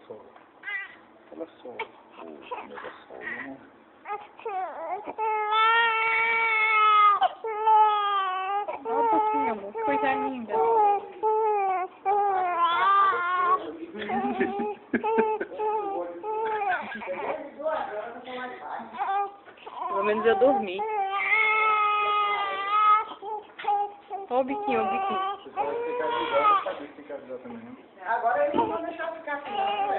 só. Olha só. O negócio, né? Olha um pouquinho, amor. Que coisa linda. Pelo menos eu dormi. Olha o biquinho, olha o biquinho. Você pode ficar ligado, eu sabia que tem que avisar também, né? Agora eles não vão deixar ficar assim, não.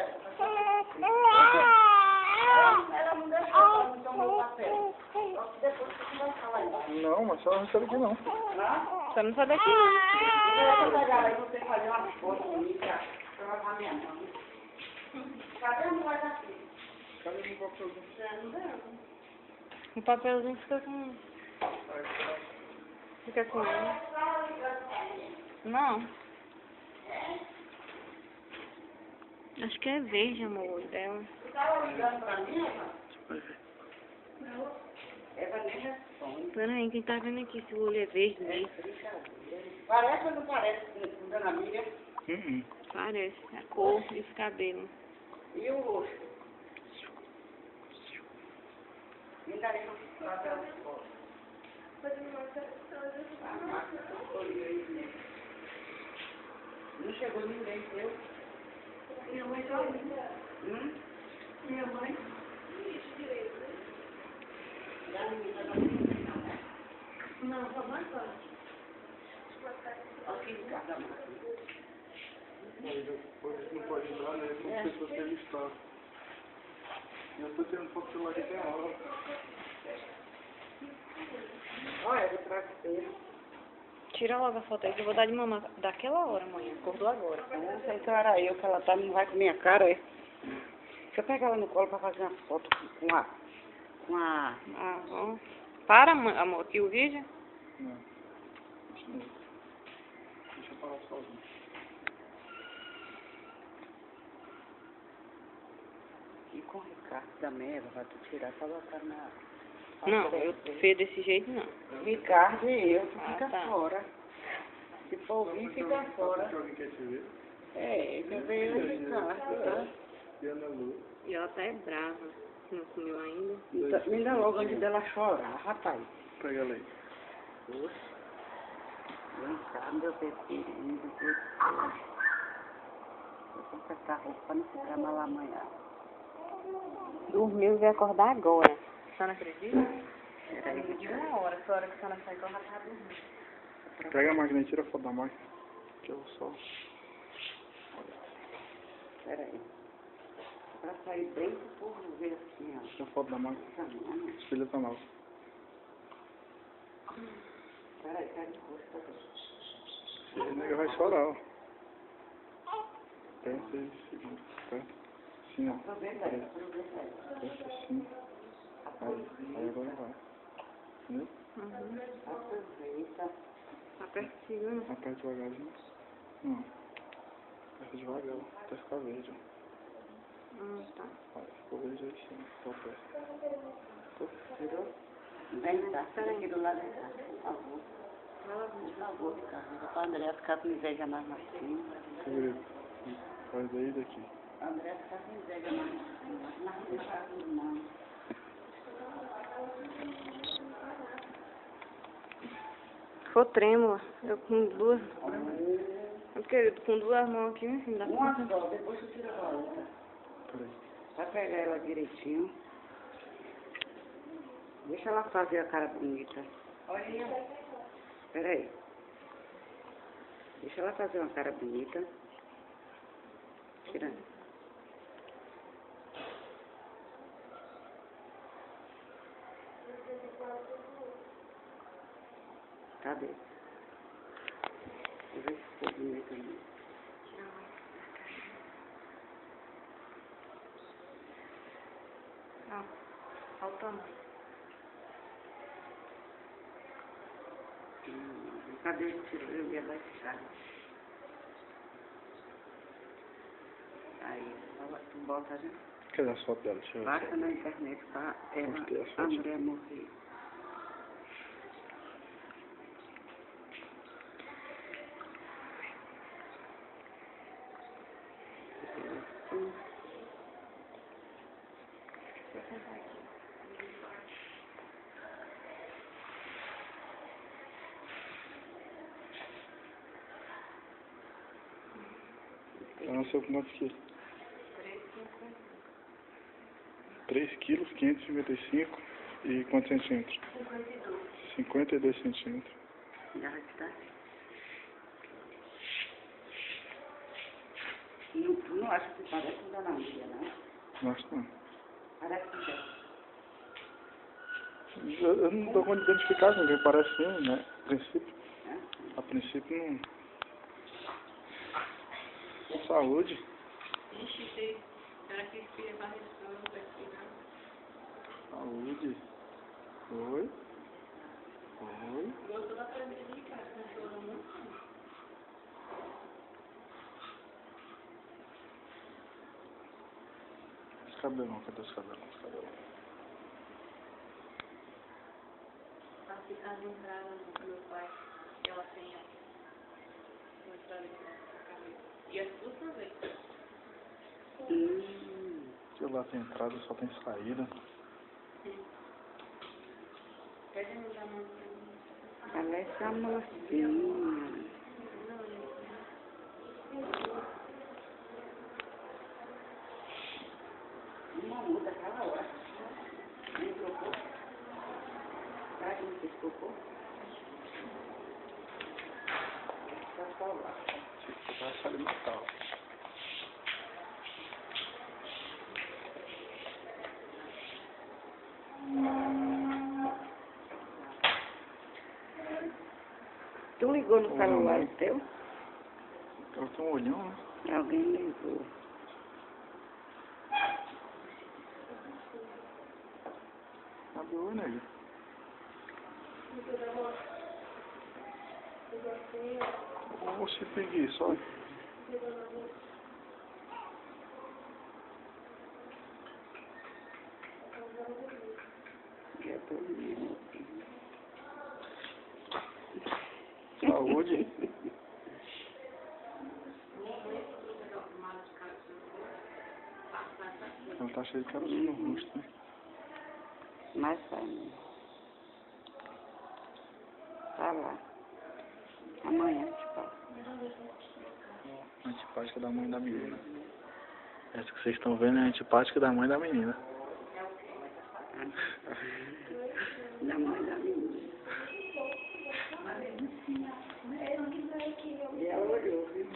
Ela não deixou, ela não tomou o papel. Só que depois você vai falar embaixo. Não, mas só não sai daqui não. Você não sai daqui, não. Eu vou pegar aí, você fazer umas coisas comigo pra lavar minha mão. Cadê o guarda aqui? Cadê o papelzinho? O papelzinho fica com... Fica com ele. Não. Acho que é verde, amor, o olho dela. Você estava ligando pra mim, Eva? Não. Eva nem responde. Peraí, quem tá vendo aqui se o olho é verde mesmo? Parece ou não parece com Dona Miriam? Parece. A cor e os cabelos. E o rosto? Me dá aí um papel de foto. Não chegou ninguém, viu? Minha mãe tá aí. Minha mãe? Não, só mais forte. Aqui em casa, Hoje não pode entrar, né? Como se fosse ele está. Eu tô tirando foto do celular aqui tem hora. olha, do travesseiro. Tira logo a foto aí, que eu vou dar de mamar daquela hora, mãe. Acordou agora. Não sei se era eu que ela tá, não vai com minha cara, é? Deixa eu pegar ela no colo pra fazer uma foto com a... Aham. Para, amor, aqui o vídeo. Não. Deixa eu falar sozinho. E com o Ricardo também, ela vai tu tirar pra botar na... Não, eu fiz desse jeito, não. Ricardo e eu, tu Ah, fica tá. fora. Se for vir, fica fora. Se alguém quer te ver, É, quer ver o Ricardo. e Ana Lu. E ela tá brava. Não comeu ainda. Então, me dá logo antes dela chorar, rapaz. Pega ela aí. Poxa. Vem cá, meu preferido. Vou consertar a roupa pra não ficar mal amanhã. Dormiu e vai acordar agora. A senhora acredita? Peraí. De uma hora, essa hora que a senhora sai, ela já tá dormindo. Pega a máquina e tira a foto da máquina. Que eu só. Peraí. Pra sair bem pro povo ver assim, ó. Tira a foto da máquina. Caminhando. Espelha tá nova. Peraí, pega o rosto. O nega vai chorar, ó. Pensa aí, segundo. Certo? Assim, ó. Aproveita aí, aproveita aí. Pensa assim. Aí agora vai. Entendeu? Aproveita. Aperta o segundo. Aperta devagarzinho. Não. Aperta devagar, até ficar verde, ó. Tá. Olha, ficou verde aí sim. Tô perto. Virou? Vem cá, sai aqui do lado de cá, por favor. Por favor, Ricardo. Para André ficar com inveja mais cima. Segredo. Faz daí e daqui. André ficar com inveja mais cima. Mas não deixar tudo não. Ficou trêmula. Eu com duas. Eu querido, com duas mãos aqui, meu filho. Dá Uma pra... só, depois tu tira a outra. Peraí. Vai pegar ela direitinho. Deixa ela fazer a cara bonita. Olha. Peraí. Deixa ela fazer uma cara bonita. Tira. Cadê? Deixa eu ver se ficou bonito ali. Ó, olha o tamanho. Cadê o tiro? Eu ia baixar. Aí, tu bota ali. Cadê as fotos dela? Deixa eu ver. Baixa na internet pra Onde tem ela, as fotos? André morrer. Ela nasceu com quantos quilos? 3 quilos, 555 e quantos centímetros? 52 centímetros. Já está. Não, tu não acha que parece com Dona Maria, não? Nossa, não. Parece que já. Eu não dou conta de identificar com quem parece sim, né? A princípio não. Saúde. Saúde. Oi. Oi. Os cabelão, cadê os cabelão? Os cabelão. As entradas do meu pai, ela tem uma entrada aqui na cabeça. E as duas também. Se lá tem entrada, só tem saída. Pede me dar uma. Parece a mocinha. Uma muda aquela hora. Nem trocou. Será que não se trocou? Está só lá. Se for essa alimentar. Tu ligou no celular teu? Eu tenho um olhão, né? Alguém ligou. Abriu o olho, né? Ou se preguiça, olha. Já tô vendo. Saúde. Ela tá cheia de caroço no rosto, né? Mas vai mesmo. Tá lá. Amanhã te passo. A antipática da mãe da menina. Essa que vocês estão vendo é a antipática da mãe da menina. Da mãe da menina. E ela olhou, viu?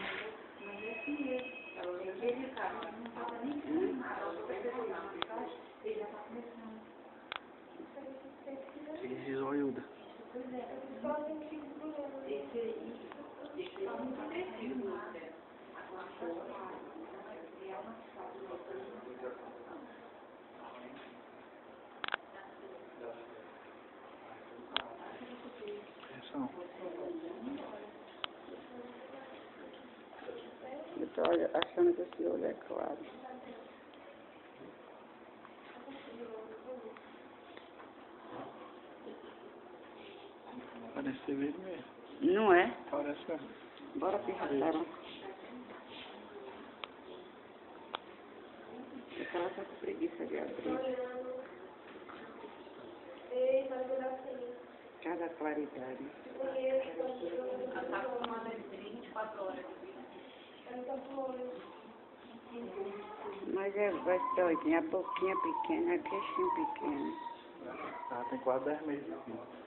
Ih, zoiuda. Atenção. Eu tô achando que esse olho é claro. Parece ser verde mesmo. Não é? Parece mesmo. Bora pro restaurante. Porque ela tá com preguiça de abrir. Cada claridade. Ela tá com uma 24 horas. Mas vai ser doidinha, a boquinha pequena, a queixinha pequena. Ela tem quase 10 meses de vida.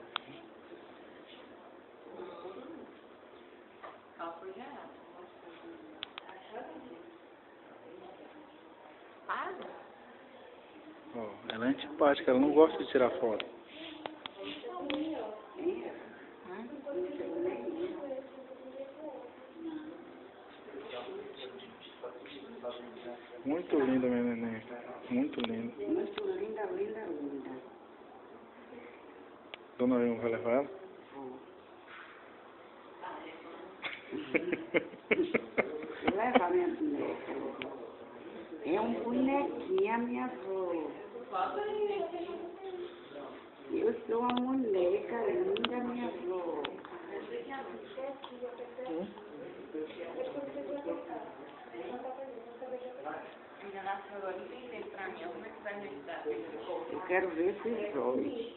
Ó, ela é antipática, ela não gosta de tirar foto. Muito linda, minha neném. Muito linda. Muito linda, linda, linda. Dona Vilma vai levar ela? Leva a minha boneca. É um bonequinho, minha avó. Eu sou uma boneca linda, minha avó. Ainda nasceu agora, não tem tempo pra mim. Como é que vai me ajudar? Eu quero ver esses olhos.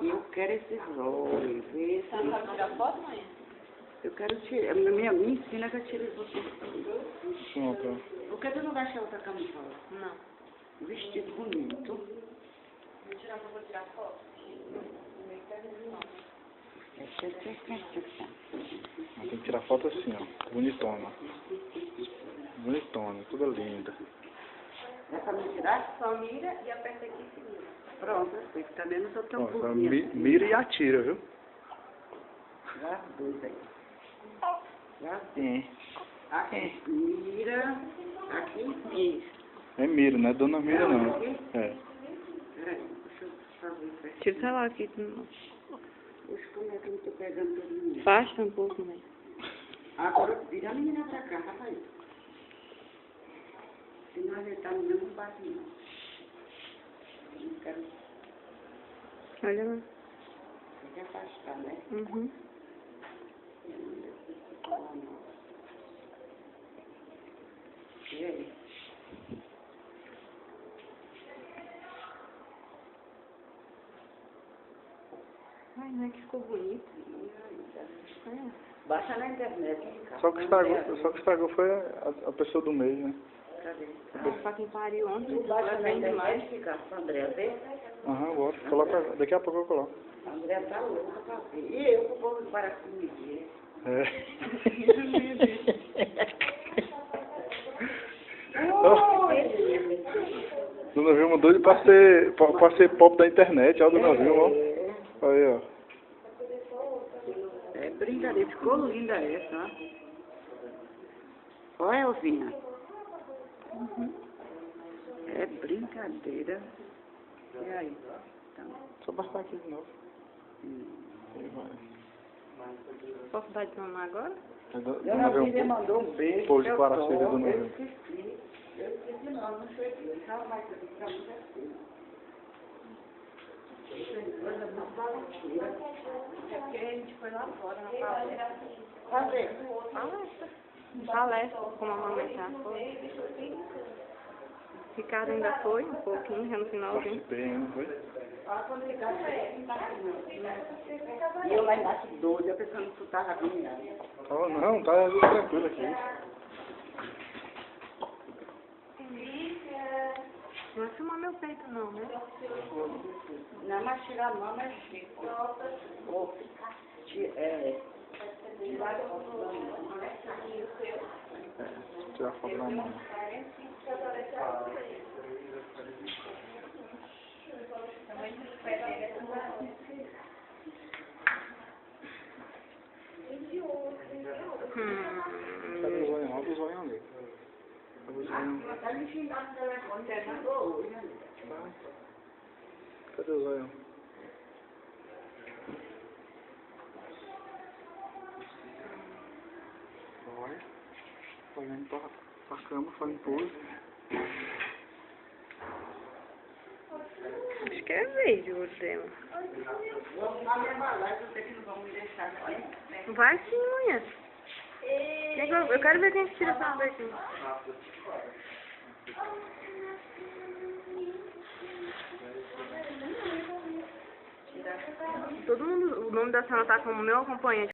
Eu quero esses olhos. Ver Você não esses... sabe tirar foto, mãe? Eu quero tirar. Me ensina que eu tire você. Pronto. Por que tu não vai achar outra camisola? Não. Vestido bonito. Vou tirar foto. Tem que tirar foto assim, ó. Bonitona. Bonitona, toda linda. Dá pra me tirar? Só mira e aperta aqui e segura. Pronto, eu sei que também não sou tão Ó, só burrinha. mira e atira, viu? Já as duas aí. Já É. aqui, mira. Aqui, isso. É mira, não é dona mira não. É. Peraí, deixa eu fazer isso aqui. Tira o celular aqui de novo. Poxa, como é que eu não tô pegando todo mundo? Baixa um pouco, né? Agora, vira a menina pra cá, Rafael. Senão a gente tá no mesmo barco, não. Não quero... Olha lá. Tem que afastar, né? Uhum. E aí? Ai, não é que ficou bonito. Baixa na internet. Cara. Só que estragou foi a pessoa do mês, né? Cadê? Pra quem pariu ontem, Baixa ela na vem demais. internet, fica. André, vê? Aham, bota. Coloca, daqui a pouco eu coloco. André tá louca pra ver. E eu vou para comigo. É. Dona Vilma doido pra ser pop da internet, ó, Dona Vilma, ó. Aí, ó. É brincadeira, ficou linda essa, ó. Ó, Elvinha. É brincadeira. E aí? Então, Só passar aqui de novo. Aí vai. Posso dar de mamar agora? Dona Dona Vilma Vilma, mandou um beijo. Pô, de eu Guaraci, tô. Dona Eu Vilma. esqueci. Eu esqueci não cheguei. Calma, mas eu disse pra mim assim. Coisa muito baratinha. É porque a gente foi lá fora, na palestra. Cadê? Palestra, como a mamãe já foi. Ricardo ainda foi um pouquinho, já no finalzinho. Bem, não foi? E eu lá embaixo doida, pensando que tu tava vindo. Oh, não, tá tranquilo aqui. Não vai filmar meu peito não, né? Não, mas tirar a mão é chico. Ou, tirar a foto. Tirar foto na mão. Cadê o zoião? Olha o zoião ali. Cadê o zoião? Tá me xingando no telefone, você mandou hoje, né? Cadê o zoião? Olha. Olhando pra cama, fazendo pose. Acho que é verde o olho dela. Vou arrumar minha balagem, eu sei que não vão me deixar aqui. Vai sim, mulher. Eu quero ver quem tira essa daqui. Todo mundo, o nome da senhora tá como meu acompanhante.